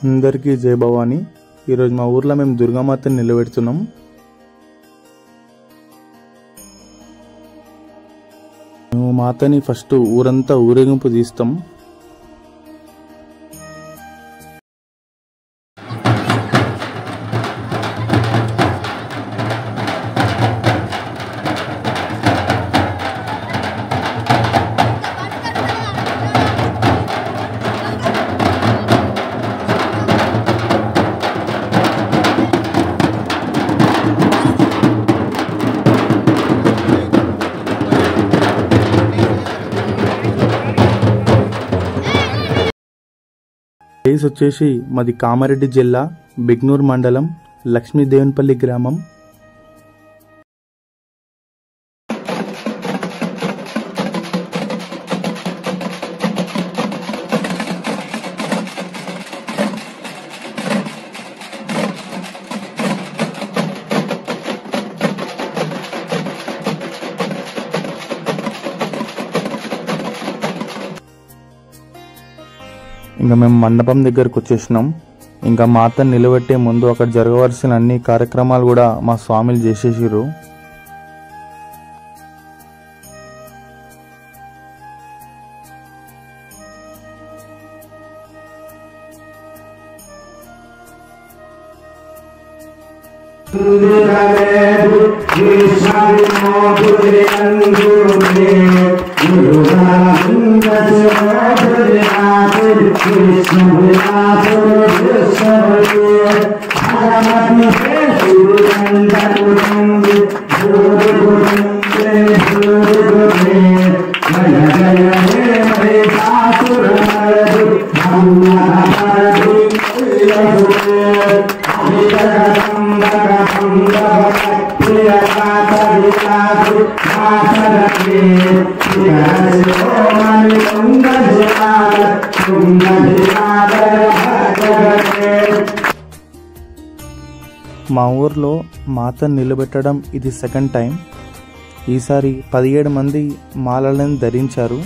అందరికీ జై భవాని. ఈరోజు మా ఊర్లో మేము దుర్గామాతని నిలబెడుతున్నాం. మేము మాతని ఫస్ట్ ఊరంతా ఊరేగింపు తీస్తాం. ప్లేస్ వచ్చేసి మాది కామారెడ్డి జిల్లా బిగ్నూర్ మండలం లక్ష్మీదేవన్పల్లి గ్రామం. ఇంకా మేము మండపం దగ్గరకు వచ్చేసినాం. ఇంకా మాతను నిలబెట్టే ముందు అక్కడ జరగవలసిన అన్ని కార్యక్రమాలు కూడా మా స్వామిలు చేసేసారు. మా ఊర్లో మాతను నిలబెట్టడం ఇది సెకండ్ టైం. ఈసారి 17 మంది మాలలను ధరించారు.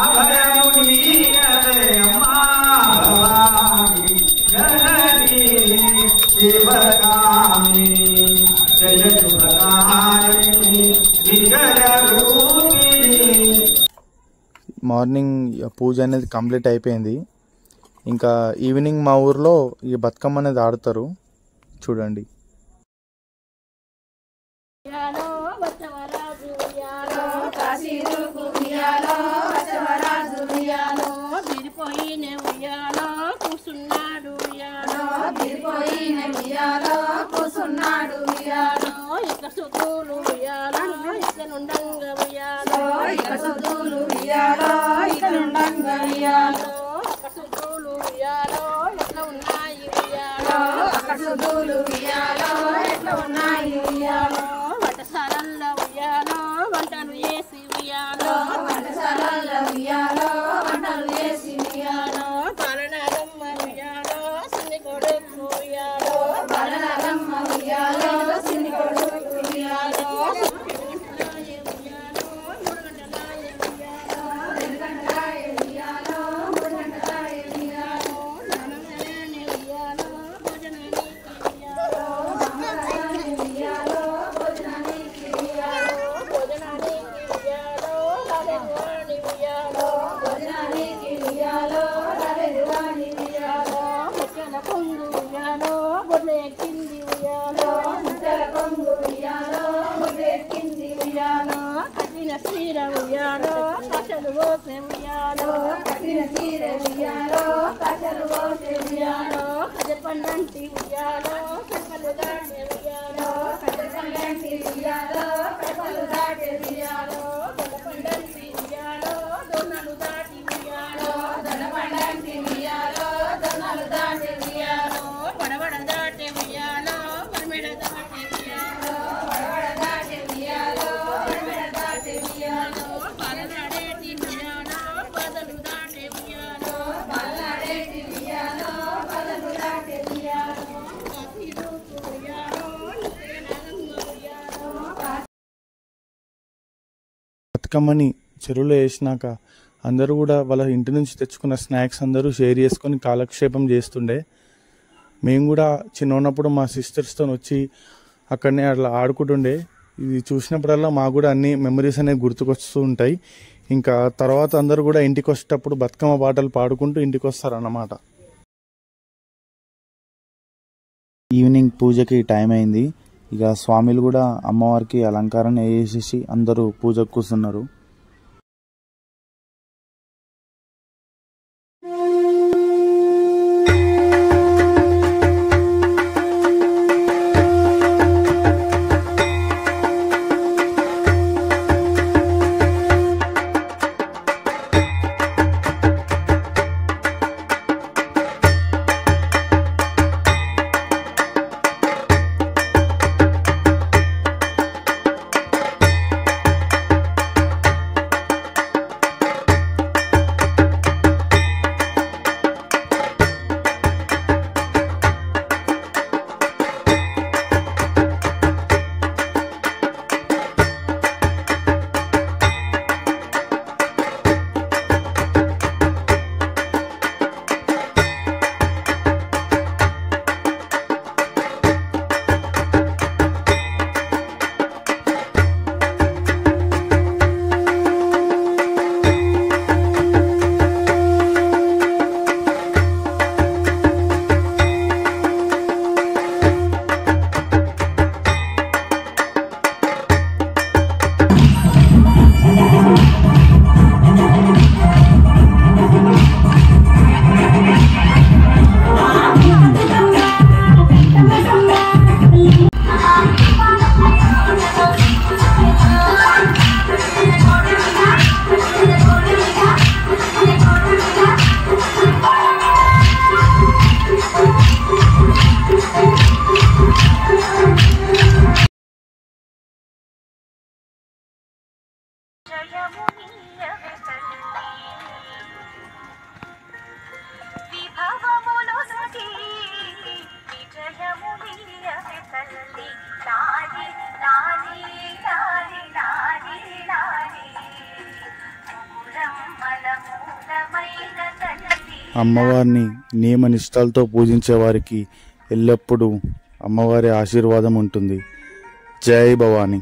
అభయముని అమ్మా మార్నింగ్ పూజ అనేది కంప్లీట్ అయిపోయింది. ఇంకా ఈవినింగ్ మా ఊర్లో ఈ బతుకమ్మ అనేది ఆడతారు, చూడండి. బతుకమ్మని చెరువులో వేసినాక అందరూ కూడా వాళ్ళ ఇంటి నుంచి తెచ్చుకున్న స్నాక్స్ అందరూ షేర్ చేసుకొని కాలక్షేపం చేస్తుండే. మేము కూడా చిన్న ఉన్నప్పుడు మా సిస్టర్స్తో వచ్చి అక్కడనే అట్లా ఆడుకుంటుండే. ఇది చూసినప్పుడల్లా మాకు కూడా అన్ని మెమరీస్ అనేవి గుర్తుకొస్తూ ఉంటాయి. ఇంకా తర్వాత అందరూ కూడా ఇంటికి వచ్చేటప్పుడు బతుకమ్మ పాటలు పాడుకుంటూ ఇంటికి వస్తారన్నమాట. ఈవినింగ్ పూజకి టైం అయింది. ఇక స్వామిలు కూడా అమ్మవారికి అలంకారం వేసేసి అందరూ పూజకు కూర్చున్నారు. అమ్మవారిని నియమ నిష్ఠలతో పూజించే వారికి ఎల్లప్పుడూ అమ్మవారి ఆశీర్వాదం ఉంటుంది. జై భవానీ.